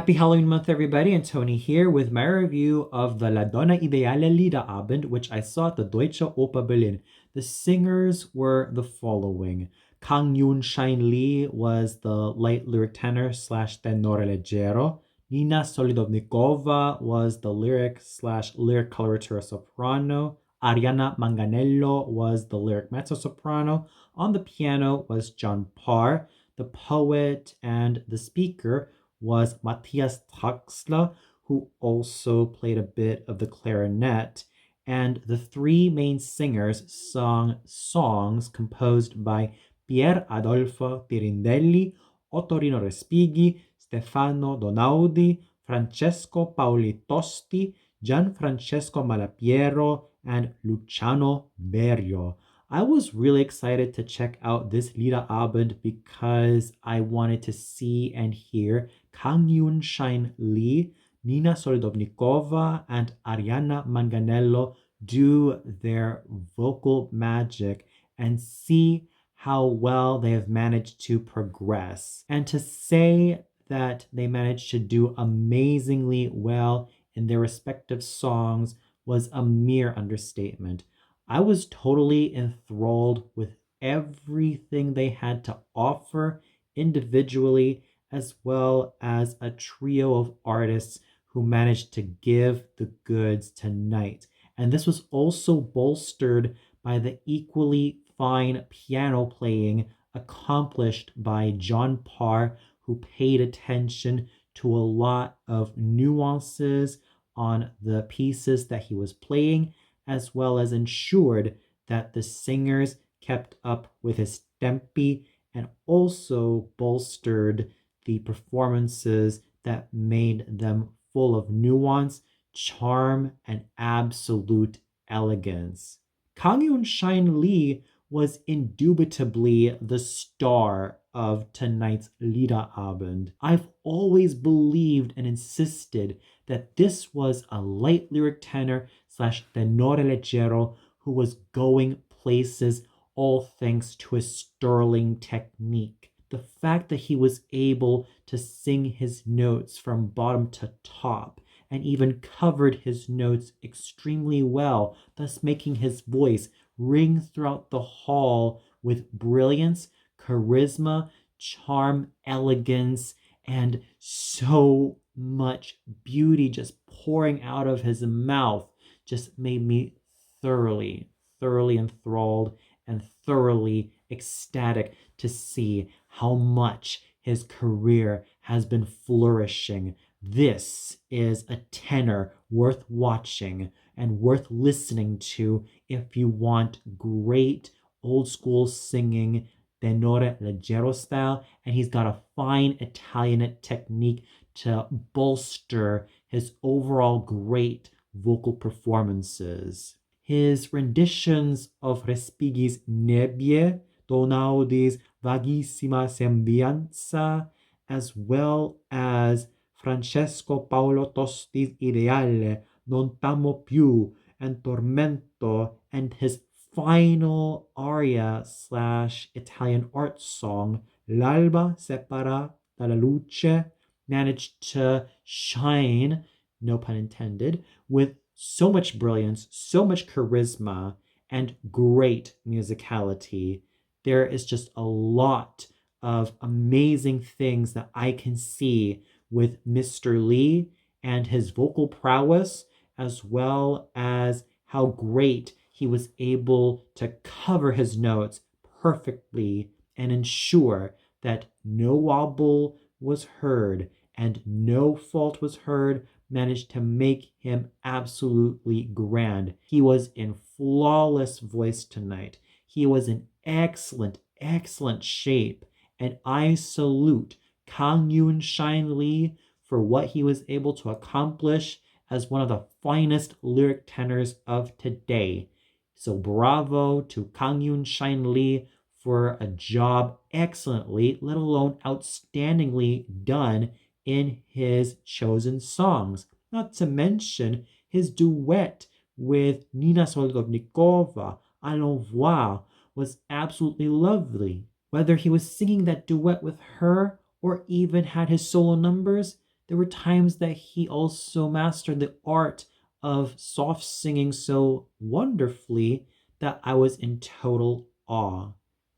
Happy Halloween month, everybody, and Tony here with my review of the Donna Ideale Liederabend, which I saw at the Deutsche Oper Berlin. The singers were the following. Kang Yoon Shine Lee was the light lyric tenor slash tenore leggero. Nina Solidovnikova was the lyric slash lyric coloratura soprano. Ariana Manganello was the lyric mezzo soprano. On the piano was John Parr. The poet and the speaker was Matthias Traxler, who also played a bit of the clarinet. And the three main singers sung songs composed by Pier Adolfo Tirindelli, Ottorino Respighi, Stefano Donaudi, Francesco Paoli Tosti, Gianfrancesco Malapiero, and Luciano Berio. I was really excited to check out this Liederabend because I wanted to see and hear Kang Yoon Shine Lee, Nina Solodovnikova, and Ariana Manganello do their vocal magic and see how well they have managed to progress. And to say that they managed to do amazingly well in their respective songs was a mere understatement. I was totally enthralled with everything they had to offer individually, as well as a trio of artists who managed to give the goods tonight. And this was also bolstered by the equally fine piano playing accomplished by John Parr, who paid attention to a lot of nuances on the pieces that he was playing, as well as ensured that the singers kept up with his tempi and also bolstered the performances that made them full of nuance, charm, and absolute elegance. Kang Yoon Shine Lee was indubitably the star of tonight's Liederabend. I've always believed and insisted that this was a light lyric tenor slash tenore leggero who was going places, all thanks to his sterling technique. The fact that he was able to sing his notes from bottom to top and even covered his notes extremely well, thus making his voice ring throughout the hall with brilliance, charisma, charm, elegance, and so much beauty just pouring out of his mouth just made me thoroughly enthralled and thoroughly ecstatic to see how much his career has been flourishing. This is a tenor worth watching and worth listening to if you want great old school singing tenore leggero style, and he's got a fine Italian technique to bolster his overall great vocal performances. His renditions of Respighi's Nebbie, Donaudi's Vaghissima Sembianza, as well as Francesco Paolo Tosti's Ideale, Non t'amo più, and Tormento, and his final aria slash Italian art song, L'alba separa dalla luce, managed to shine, no pun intended, with so much brilliance, so much charisma, and great musicality. There is just a lot of amazing things that I can see with Mr. Lee and his vocal prowess, as well as how great he was able to cover his notes perfectly and ensure that no wobble was heard and no fault was heard, managed to make him absolutely grand. He was in flawless voice tonight. He was in excellent shape, and I salute Kang Yoon Shine Lee for what he was able to accomplish as one of the finest lyric tenors of today. So bravo to Kang Yoon Shine Lee for a job excellently, let alone outstandingly done in his chosen songs. Not to mention his duet with Nina Solodovnikova, Allons voir, was absolutely lovely. Whether he was singing that duet with her or even had his solo numbers, There were times that he also mastered the art of soft singing so wonderfully that I was in total awe.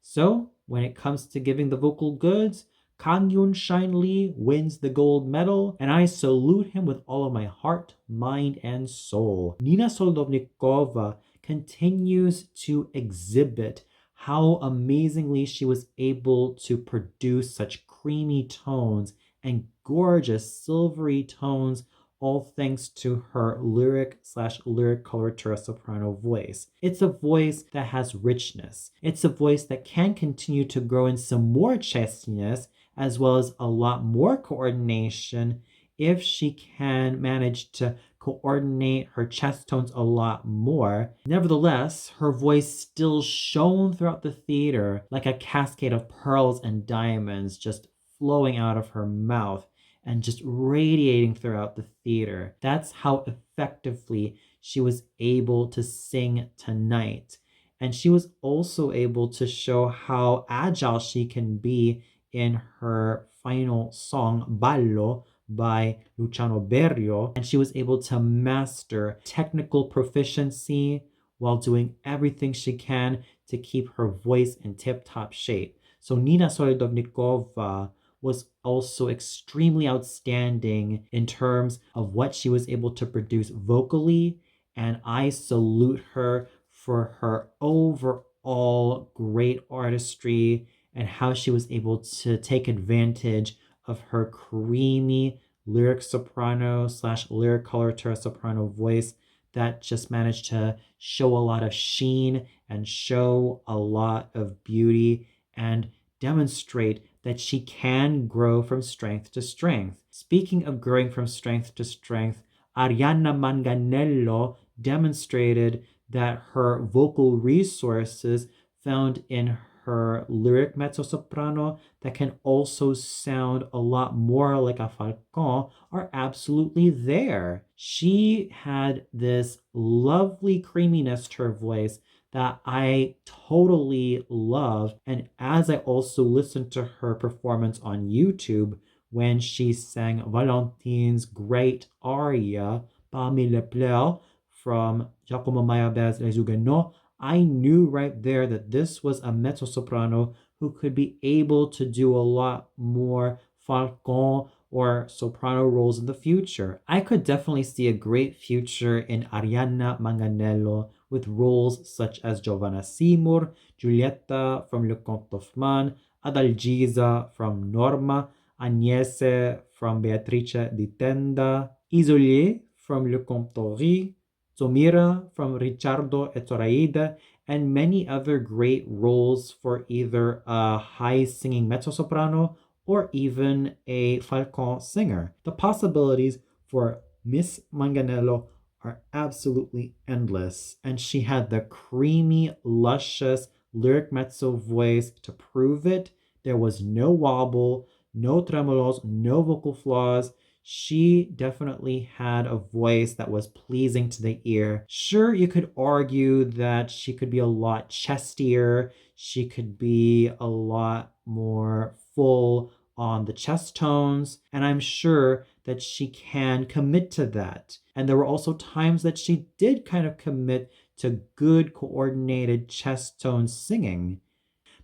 So, when it comes to giving the vocal goods, Kang Yoon Shine Lee wins the gold medal, and I salute him with all of my heart, mind, and soul. Nina Soldovnikova continues to exhibit how amazingly she was able to produce such creamy tones and gorgeous silvery tones, all thanks to her lyric coloratura soprano voice. It's a voice that has richness. It's a voice that can continue to grow in some more chestiness, as well as a lot more coordination if she can manage to coordinate her chest tones a lot more. Nevertheless, her voice still shone throughout the theater like a cascade of pearls and diamonds just flowing out of her mouth and just radiating throughout the theater. That's how effectively she was able to sing tonight. And she was also able to show how agile she can be in her final song, Ballo, by Luciano Berio, and she was able to master technical proficiency while doing everything she can to keep her voice in tip-top shape. So Nina Soledovnikova was also extremely outstanding in terms of what she was able to produce vocally, and I salute her for her overall great artistry and how she was able to take advantage of her creamy lyric soprano / lyric coloratura soprano voice that just managed to show a lot of sheen and show a lot of beauty and demonstrate that she can grow from strength to strength. Speaking of growing from strength to strength, Arianna Manganello demonstrated that her vocal resources found in her lyric mezzo-soprano that can also sound a lot more like a falcon are absolutely there. She had this lovely creaminess to her voice that I totally love. And as I also listened to her performance on YouTube when she sang Valentine's great aria, Parmi les pleurs, from Giacomo Meyerbeer's Les Huguenots, I knew right there that this was a mezzo-soprano who could be able to do a lot more falcon or soprano roles in the future. I could definitely see a great future in Arianna Manganello with roles such as Giovanna Seymour, Giulietta from Le Comte of Man, Adalgisa from Norma, Agnese from Beatrice di Tenda, Isolier from Le Comte d'Ory, Zomira from Ricciardo e Zoraide, and many other great roles for either a high singing mezzo-soprano or even a falcon singer. The possibilities for Miss Manganello are absolutely endless, and she had the creamy, luscious lyric mezzo voice to prove it. There was no wobble, no tremolos, no vocal flaws. She definitely had a voice that was pleasing to the ear. Sure, you could argue that she could be a lot chestier, she could be a lot more full on the chest tones, and I'm sure that she can commit to that. And there were also times that she did kind of commit to good coordinated chest tone singing.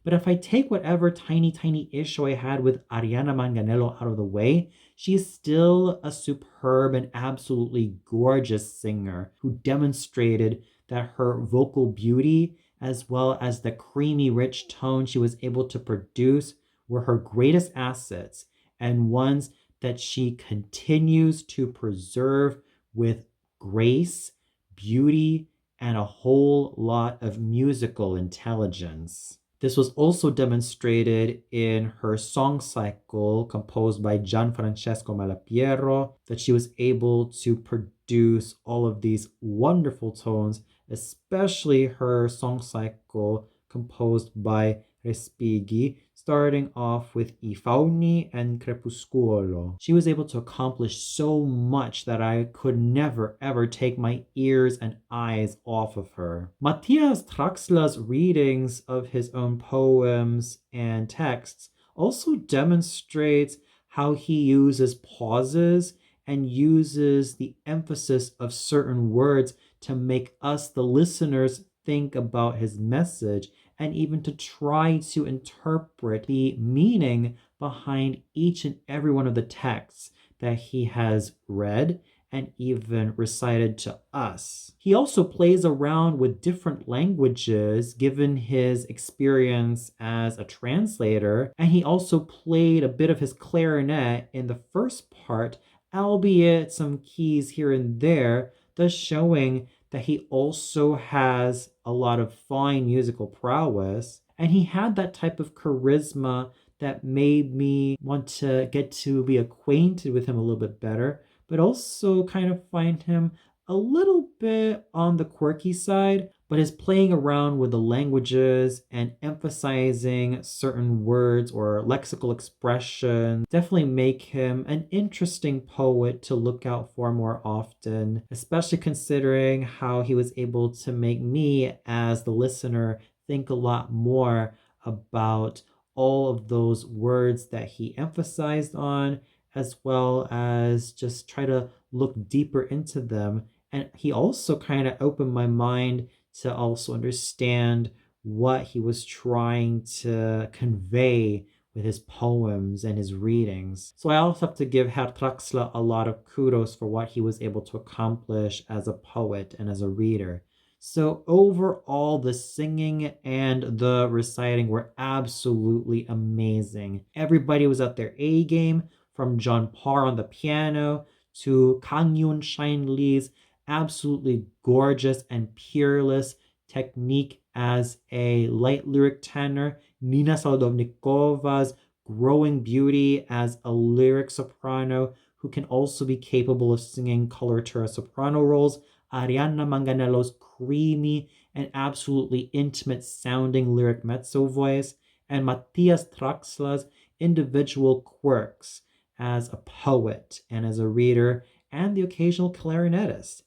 But if I take whatever tiny issue I had with Arianna Manganello out of the way, she is still a superb and absolutely gorgeous singer who demonstrated that her vocal beauty, as well as the creamy, rich tone she was able to produce, were her greatest assets and ones that she continues to preserve with grace, beauty, and a whole lot of musical intelligence. This was also demonstrated in her song cycle composed by Gianfrancesco Malapiero, that she was able to produce all of these wonderful tones, especially her song cycle composed by Respighi, starting off with I Fauni and Crepuscuolo. She was able to accomplish so much that I could never ever take my ears and eyes off of her. Matthias Traxler's readings of his own poems and texts also demonstrates how he uses pauses and uses the emphasis of certain words to make us, the listeners, think about his message and even to try to interpret the meaning behind each and every one of the texts that he has read and even recited to us. He also plays around with different languages given his experience as a translator, and he also played a bit of his clarinet in the first part, albeit some keys here and there, thus showing that he also has a lot of fine musical prowess. And he had that type of charisma that made me want to get to be acquainted with him a little bit better, but also kind of find him a little bit on the quirky side. But his playing around with the languages and emphasizing certain words or lexical expressions definitely make him an interesting poet to look out for more often, especially considering how he was able to make me, as the listener, think a lot more about all of those words that he emphasized on, as well as just try to look deeper into them. And he also kind of opened my mind to also understand what he was trying to convey with his poems and his readings. So I also have to give Herr Traxler a lot of kudos for what he was able to accomplish as a poet and as a reader. So overall, the singing and the reciting were absolutely amazing. Everybody was at their A game, from John Parr on the piano to Kang Yoon Shine Lee's absolutely gorgeous and peerless technique as a light lyric tenor, Nina Soldovnikova's growing beauty as a lyric soprano who can also be capable of singing coloratura soprano roles, Arianna Manganello's creamy and absolutely intimate sounding lyric mezzo voice, and Matthias Traxler's individual quirks as a poet and as a reader and the occasional clarinetist.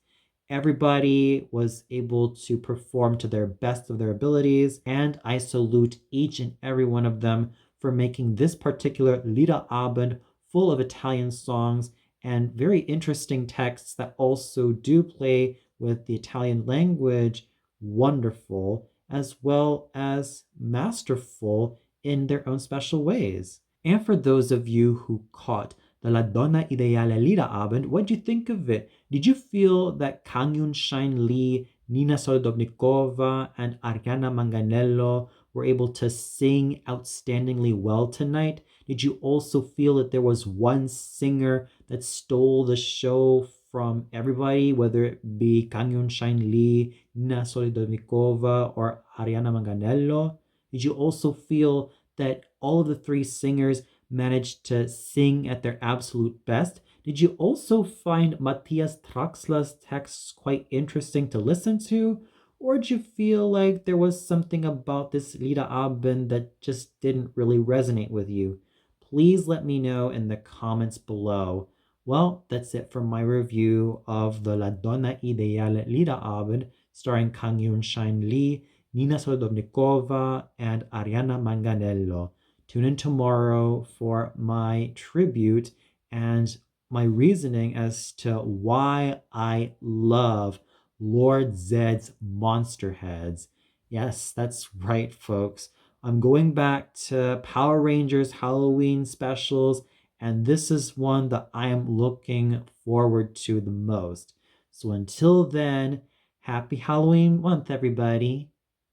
Everybody was able to perform to their best of their abilities, and I salute each and every one of them for making this particular Liederabend full of Italian songs and very interesting texts that also do play with the Italian language wonderful, as well as masterful in their own special ways. And for those of you who caught the La Donna Ideale Liederabend, what did you think of it? Did you feel that Kang Yoon Shine Lee, Nina Soldovnikova, and Ariana Manganello were able to sing outstandingly well tonight? Did you also feel that there was one singer that stole the show from everybody, whether it be Kang Yoon Shine Lee, Nina Soldovnikova, or Ariana Manganello? Did you also feel that all of the three singers managed to sing at their absolute best? Did you also find Matthias Traxler's texts quite interesting to listen to? Or did you feel like there was something about this Liederabend that just didn't really resonate with you? Please let me know in the comments below. Well, that's it for my review of the La Donna Ideale Liederabend starring Kang Yoon Shine Lee, Nina Soldovnikova, and Ariana Manganello. Tune in tomorrow for my tribute and my reasoning as to why I love Lord Zed's Monster Heads. Yes, that's right, folks. I'm going back to Power Rangers Halloween specials, and this is one that I am looking forward to the most. So until then, happy Halloween month, everybody.